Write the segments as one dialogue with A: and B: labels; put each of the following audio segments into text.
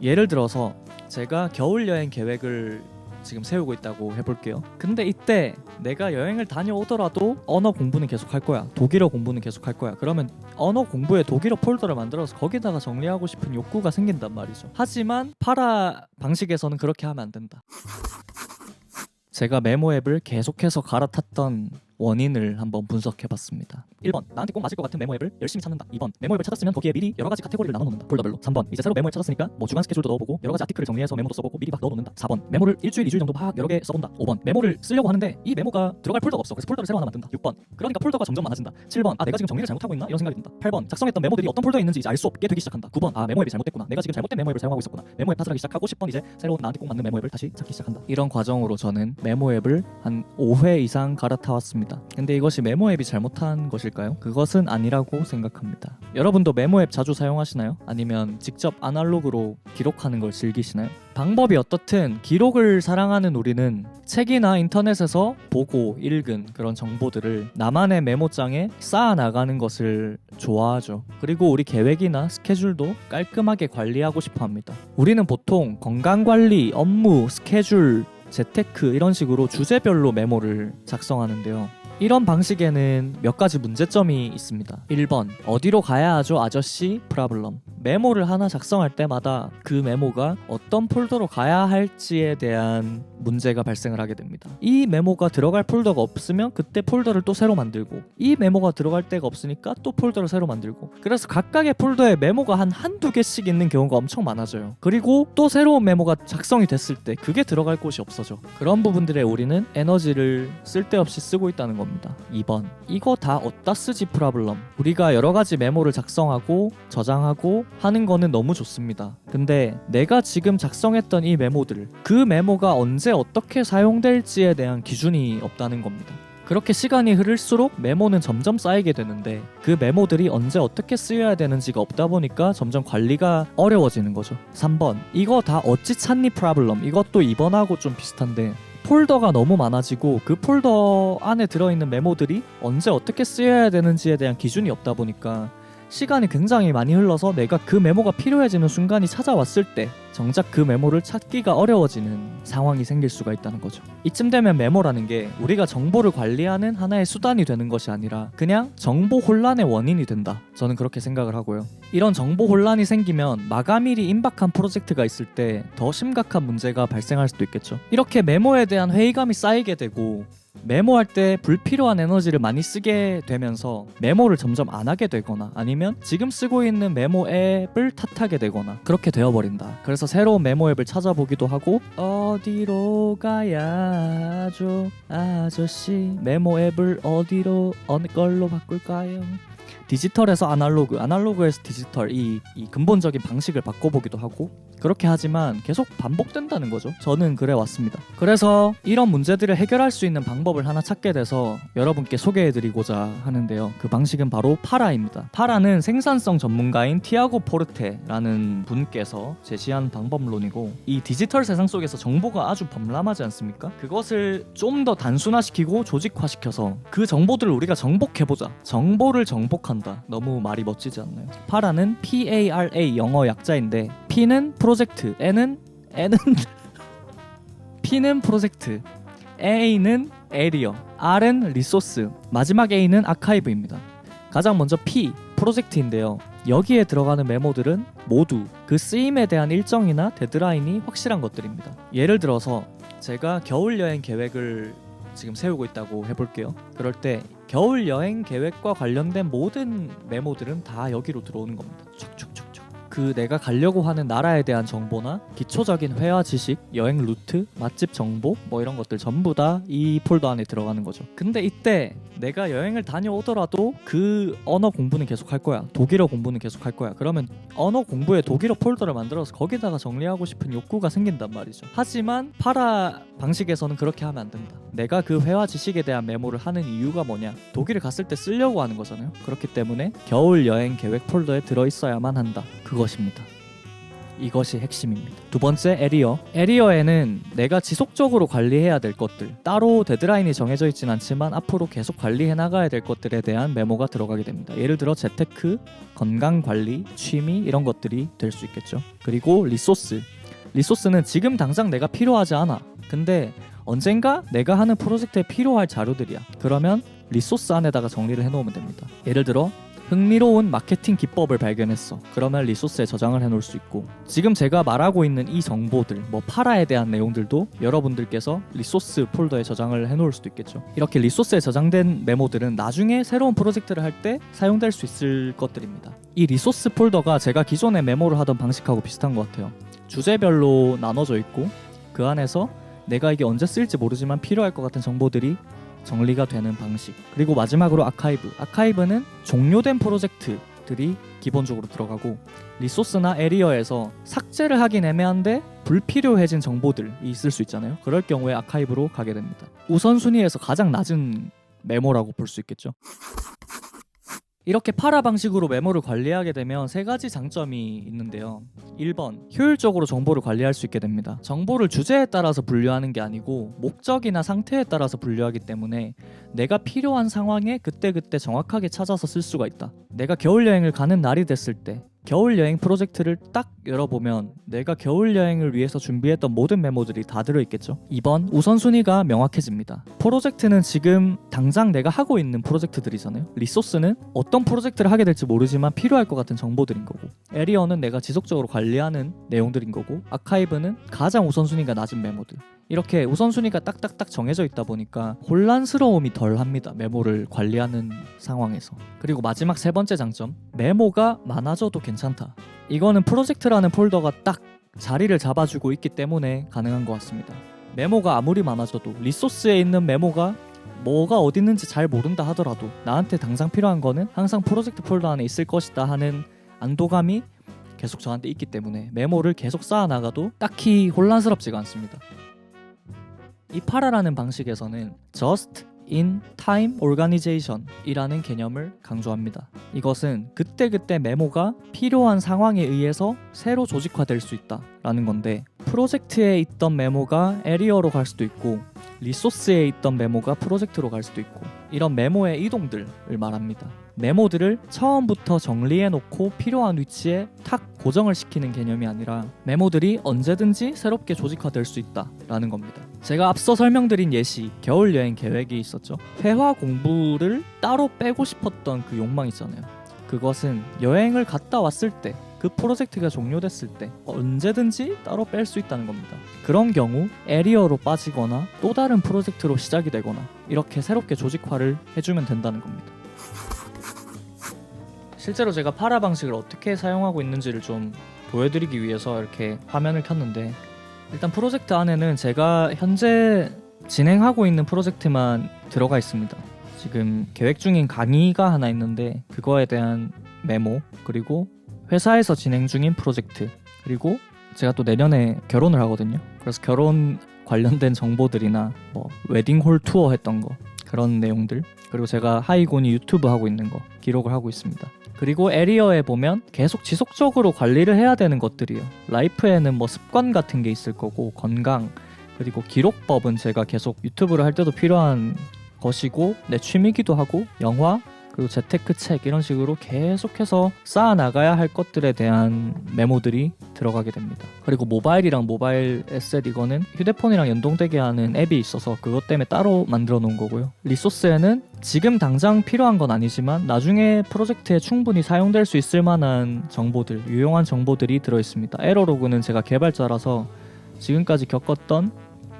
A: 예를 들어서 제가 겨울 여행 계획을 지금 세우고 있다고 해볼게요. 근데 이때 내가 여행을 다녀오더라도 언어 공부는 계속 할 거야. 독일어 공부는 계속 할 거야. 그러면 언어 공부에 독일어 폴더를 만들어서 거기다가 정리하고 싶은 욕구가 생긴단 말이죠. 하지만 파라 방식에서는 그렇게 하면 안 된다. 제가 메모 앱을 계속해서 갈아탔던 원인을 한번 분석해봤습니다. 1번, 나한테 꼭 맞을 것 같은 메모 앱을 열심히 찾는다. 2번, 메모 앱을 찾았으면 거기에 미리 여러 가지 카테고리를 나눠놓는다. 폴더별로. 3번, 이제 새로 메모 앱 찾았으니까 뭐 주간 스케줄도 넣어보고 여러 가지 아티클을 정리해서 메모도 써보고 미리 막 넣어놓는다. 4번, 메모를 일주일, 2주일 정도 막 여러 개 써본다. 5번, 메모를 쓰려고 하는데 이 메모가 들어갈 폴더가 없어. 그래서 폴더를 새로 하나 만든다. 6번, 그러니까 폴더가 점점 많아진다. 7번, 내가 지금 정리를 잘못하고 있나? 이런 생각이 든다. 8번, 작성했던 메모들이 어떤 폴더에 있는지 이제 알 수 없게 되기 시작한다. 9번, 메모 앱이 잘못됐구나. 내가 지금 잘못된 메모 앱을 사용하고 있었구나. 메모 앱 탓을 하기 시작하고 10번, 이제 새로운 나한테 꼭 맞는 메모 앱을 다시 찾기 시작한다. 이런 과정으로 저는 메모 앱을 한 5회 이상 갈아타왔습니다. 근데 이것이 메모 앱이 잘못한 것일까요? 그것은 아니라고 생각합니다. 여러분도 메모 앱 자주 사용하시나요? 아니면 직접 아날로그로 기록하는 걸 즐기시나요? 방법이 어떻든 기록을 사랑하는 우리는 책이나 인터넷에서 보고 읽은 그런 정보들을 나만의 메모장에 쌓아 나가는 것을 좋아하죠. 그리고 우리 계획이나 스케줄도 깔끔하게 관리하고 싶어 합니다. 우리는 보통 건강관리, 업무, 스케줄, 재테크 이런 식으로 주제별로 메모를 작성하는데요. 이런 방식에는 몇 가지 문제점이 있습니다. 1번, 어디로 가야 하죠 아저씨? 프라블럼. 메모를 하나 작성할 때마다 그 메모가 어떤 폴더로 가야 할지에 대한 문제가 발생을 하게 됩니다. 이 메모가 들어갈 폴더가 없으면 그때 폴더를 또 새로 만들고, 이 메모가 들어갈 데가 없으니까 또 폴더를 새로 만들고, 그래서 각각의 폴더에 메모가 한두 개씩 있는 경우가 엄청 많아져요. 그리고 또 새로운 메모가 작성이 됐을 때 그게 들어갈 곳이 없어져. 그런 부분들에 우리는 에너지를 쓸데없이 쓰고 있다는 겁니다. 2번, 이거 다 어디다 쓰지 프라블럼. 우리가 여러 가지 메모를 작성하고 저장하고 하는 거는 너무 좋습니다. 근데 내가 지금 작성했던 이 메모들, 그 메모가 언제 어떻게 사용될지에 대한 기준이 없다는 겁니다. 그렇게 시간이 흐를수록 메모는 점점 쌓이게 되는데 그 메모들이 언제 어떻게 쓰여야 되는지가 없다 보니까 점점 관리가 어려워지는 거죠. 3번, 이거 다 어찌 찾니 프라블럼. 이것도 2번하고 좀 비슷한데 폴더가 너무 많아지고 그 폴더 안에 들어있는 메모들이 언제 어떻게 쓰여야 되는지에 대한 기준이 없다 보니까 시간이 굉장히 많이 흘러서 내가 그 메모가 필요해지는 순간이 찾아왔을 때 정작 그 메모를 찾기가 어려워지는 상황이 생길 수가 있다는 거죠. 이쯤 되면 메모라는 게 우리가 정보를 관리하는 하나의 수단이 되는 것이 아니라 그냥 정보 혼란의 원인이 된다. 저는 그렇게 생각을 하고요. 이런 정보 혼란이 생기면 마감일이 임박한 프로젝트가 있을 때 더 심각한 문제가 발생할 수도 있겠죠. 이렇게 메모에 대한 회의감이 쌓이게 되고 메모할 때 불필요한 에너지를 많이 쓰게 되면서 메모를 점점 안 하게 되거나 아니면 지금 쓰고 있는 메모 앱을 탓하게 되거나 그렇게 되어버린다. 그래서 새로운 메모 앱을 찾아보기도 하고 어디로 가야죠 아저씨, 메모 앱을 어디로 어느 걸로 바꿀까요? 디지털에서 아날로그, 아날로그에서 디지털, 이 근본적인 방식을 바꿔보기도 하고 그렇게 하지만 계속 반복된다는 거죠. 저는 그래 왔습니다. 그래서 이런 문제들을 해결할 수 있는 방법을 하나 찾게 돼서 여러분께 소개해드리고자 하는데요. 그 방식은 바로 파라입니다. 파라는 생산성 전문가인 티아고 포르테라는 분께서 제시한 방법론이고, 이 디지털 세상 속에서 정보가 아주 범람하지 않습니까? 그것을 좀 더 단순화시키고 조직화시켜서 그 정보들을 우리가 정복해보자. 정보를 정복한다. 너무 말이 멋지지 않나요? 파라는 PARA 영어 약자인데 P는 프로젝트, N은 P는 프로젝트, A는 에리어, R은 리소스, 마지막 A는 아카이브입니다. 가장 먼저 P, 프로젝트인데요. 여기에 들어가는 메모들은 모두 그 쓰임에 대한 일정이나 데드라인이 확실한 것들입니다. 예를 들어서 제가 겨울 여행 계획을 지금 세우고 있다고 해볼게요. 그럴 때 겨울 여행 계획과 관련된 모든 메모들은 다 여기로 들어오는 겁니다. 촥촥촥촥. 그 내가 가려고 하는 나라에 대한 정보나 기초적인 회화 지식, 여행 루트, 맛집 정보 뭐 이런 것들 전부 다 이 폴더 안에 들어가는 거죠. 근데 이때 내가 여행을 다녀오더라도 그 언어 공부는 계속 할 거야. 독일어 공부는 계속 할 거야. 그러면 언어 공부에 독일어 폴더를 만들어서 거기다가 정리하고 싶은 욕구가 생긴단 말이죠. 하지만 파라 방식에서는 그렇게 하면 안 된다. 내가 그 회화 지식에 대한 메모를 하는 이유가 뭐냐? 독일을 갔을 때 쓰려고 하는 거잖아요. 그렇기 때문에 겨울 여행 계획 폴더에 들어있어야만 한다. 그것입니다. 이것이 핵심입니다. 두 번째, 에리어. 에리어에는 내가 지속적으로 관리해야 될 것들, 따로 데드라인이 정해져 있진 않지만 앞으로 계속 관리해 나가야 될 것들에 대한 메모가 들어가게 됩니다. 예를 들어 재테크, 건강관리, 취미 이런 것들이 될 수 있겠죠. 그리고 리소스. 리소스는 지금 당장 내가 필요하지 않아. 근데 언젠가 내가 하는 프로젝트에 필요할 자료들이야. 그러면 리소스 안에다가 정리를 해놓으면 됩니다. 예를 들어 흥미로운 마케팅 기법을 발견했어. 그러면 리소스에 저장을 해놓을 수 있고, 지금 제가 말하고 있는 이 정보들, 뭐 파라에 대한 내용들도 여러분들께서 리소스 폴더에 저장을 해놓을 수도 있겠죠. 이렇게 리소스에 저장된 메모들은 나중에 새로운 프로젝트를 할 때 사용될 수 있을 것들입니다. 이 리소스 폴더가 제가 기존에 메모를 하던 방식하고 비슷한 것 같아요. 주제별로 나눠져 있고 그 안에서 내가 이게 언제 쓸지 모르지만 필요할 것 같은 정보들이 정리가 되는 방식. 그리고 마지막으로 아카이브. 아카이브는 종료된 프로젝트들이 기본적으로 들어가고, 리소스나 에리어에서 삭제를 하긴 애매한데 불필요해진 정보들이 있을 수 있잖아요. 그럴 경우에 아카이브로 가게 됩니다. 우선순위에서 가장 낮은 메모라고 볼 수 있겠죠. 이렇게 파라 방식으로 메모를 관리하게 되면 세 가지 장점이 있는데요. 1번, 효율적으로 정보를 관리할 수 있게 됩니다. 정보를 주제에 따라서 분류하는 게 아니고 목적이나 상태에 따라서 분류하기 때문에 내가 필요한 상황에 그때그때 정확하게 찾아서 쓸 수가 있다. 내가 겨울 여행을 가는 날이 됐을 때 겨울 여행 프로젝트를 딱 열어보면 내가 겨울 여행을 위해서 준비했던 모든 메모들이 다 들어있겠죠. 2번, 우선순위가 명확해집니다. 프로젝트는 지금 당장 내가 하고 있는 프로젝트들이잖아요. 리소스는 어떤 프로젝트를 하게 될지 모르지만 필요할 것 같은 정보들인 거고, 에리어는 내가 지속적으로 관리하는 내용들인 거고, 아카이브는 가장 우선순위가 낮은 메모들. 이렇게 우선순위가 딱딱딱 정해져 있다 보니까 혼란스러움이 덜합니다. 메모를 관리하는 상황에서. 그리고 마지막 세 번째 장점, 메모가 많아져도 괜찮다. 이거는 프로젝트라는 폴더가 딱 자리를 잡아주고 있기 때문에 가능한 것 같습니다. 메모가 아무리 많아져도, 리소스에 있는 메모가 뭐가 어디 있는지 잘 모른다 하더라도 나한테 당장 필요한 거는 항상 프로젝트 폴더 안에 있을 것이다 하는 안도감이 계속 저한테 있기 때문에 메모를 계속 쌓아나가도 딱히 혼란스럽지가 않습니다. 이 파라라는 방식에서는 Just in Time Organization 이라는 개념을 강조합니다. 이것은 그때그때 메모가 필요한 상황에 의해서 새로 조직화될 수 있다라는 건데, 프로젝트에 있던 메모가 에리어로 갈 수도 있고 리소스에 있던 메모가 프로젝트로 갈 수도 있고, 이런 메모의 이동들을 말합니다. 메모들을 처음부터 정리해놓고 필요한 위치에 탁 고정을 시키는 개념이 아니라 메모들이 언제든지 새롭게 조직화될 수 있다라는 겁니다. 제가 앞서 설명드린 예시, 겨울 여행 계획이 있었죠. 회화 공부를 따로 빼고 싶었던 그 욕망 있잖아요. 그것은 여행을 갔다 왔을 때, 그 프로젝트가 종료됐을 때 언제든지 따로 뺄 수 있다는 겁니다. 그런 경우 에리어로 빠지거나 또 다른 프로젝트로 시작이 되거나 이렇게 새롭게 조직화를 해주면 된다는 겁니다. 실제로 제가 파라 방식을 어떻게 사용하고 있는지를 좀 보여드리기 위해서 이렇게 화면을 켰는데, 일단 프로젝트 안에는 제가 현재 진행하고 있는 프로젝트만 들어가 있습니다. 지금 계획 중인 강의가 하나 있는데 그거에 대한 메모, 그리고 회사에서 진행 중인 프로젝트, 그리고 제가 또 내년에 결혼을 하거든요. 그래서 결혼 관련된 정보들이나 뭐 웨딩홀 투어 했던 거, 그런 내용들, 그리고 제가 하이고니 유튜브 하고 있는 거 기록을 하고 있습니다. 그리고 에리어에 보면 계속 지속적으로 관리를 해야 되는 것들이요. 라이프에는 뭐 습관 같은 게 있을 거고, 건강, 그리고 기록법은 제가 계속 유튜브를 할 때도 필요한 것이고, 내 취미기도 하고, 영화, 그리고 재테크 책, 이런 식으로 계속해서 쌓아나가야 할 것들에 대한 메모들이 들어가게 됩니다. 그리고 모바일이랑 모바일 에셋, 이거는 휴대폰이랑 연동되게 하는 앱이 있어서 그것 때문에 따로 만들어 놓은 거고요. 리소스에는 지금 당장 필요한 건 아니지만 나중에 프로젝트에 충분히 사용될 수 있을 만한 정보들, 유용한 정보들이 들어있습니다. 에러로그는 제가 개발자라서 지금까지 겪었던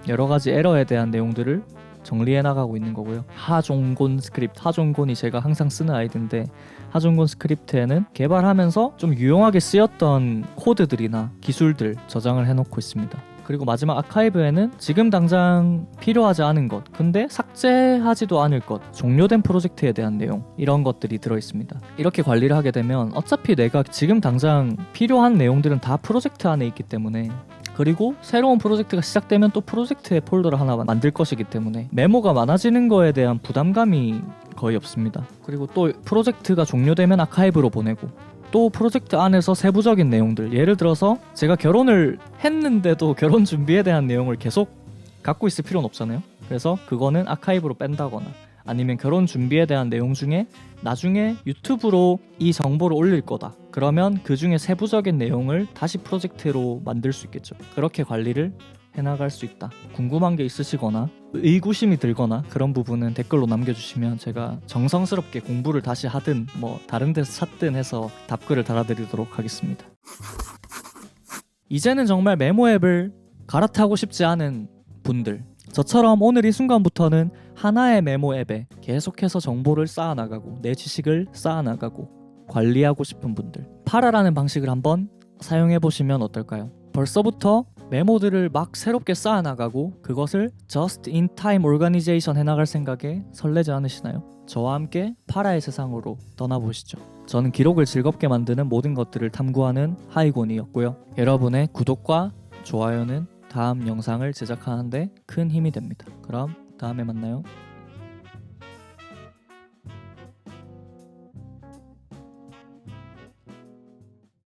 A: 여러 가지 에러에 대한 내용들을 정리해 나가고 있는 거고요. 하종곤 스크립트, 하종곤이 제가 항상 쓰는 아이디인데, 하종곤 스크립트에는 개발하면서 좀 유용하게 쓰였던 코드들이나 기술들 저장을 해놓고 있습니다. 그리고 마지막 아카이브에는 지금 당장 필요하지 않은 것, 근데 삭제하지도 않을 것, 종료된 프로젝트에 대한 내용, 이런 것들이 들어있습니다. 이렇게 관리를 하게 되면 어차피 내가 지금 당장 필요한 내용들은 다 프로젝트 안에 있기 때문에, 그리고 새로운 프로젝트가 시작되면 또 프로젝트의 폴더를 하나 만들 것이기 때문에 메모가 많아지는 거에 대한 부담감이 거의 없습니다. 그리고 또 프로젝트가 종료되면 아카이브로 보내고, 또 프로젝트 안에서 세부적인 내용들, 예를 들어서 제가 결혼을 했는데도 결혼 준비에 대한 내용을 계속 갖고 있을 필요는 없잖아요. 그래서 그거는 아카이브로 뺀다거나 아니면 결혼 준비에 대한 내용 중에 나중에 유튜브로 이 정보를 올릴 거다. 그러면 그 중에 세부적인 내용을 다시 프로젝트로 만들 수 있겠죠. 그렇게 관리를 해나갈 수 있다. 궁금한 게 있으시거나 의구심이 들거나 그런 부분은 댓글로 남겨주시면 제가 정성스럽게 공부를 다시 하든 뭐 다른 데서 찾든 해서 답글을 달아드리도록 하겠습니다. 이제는 정말 메모 앱을 갈아타고 싶지 않은 분들, 저처럼 오늘 이 순간부터는 하나의 메모 앱에 계속해서 정보를 쌓아나가고 내 지식을 쌓아나가고 관리하고 싶은 분들, 파라라는 방식을 한번 사용해보시면 어떨까요? 벌써부터 메모들을 막 새롭게 쌓아나가고 그것을 just in time organization 해나갈 생각에 설레지 않으시나요? 저와 함께 파라의 세상으로 떠나보시죠. 저는 기록을 즐겁게 만드는 모든 것들을 탐구하는 하이곤이었고요. 여러분의 구독과 좋아요는 다음 영상을 제작하는데 큰 힘이 됩니다. 그럼 다음에 만나요.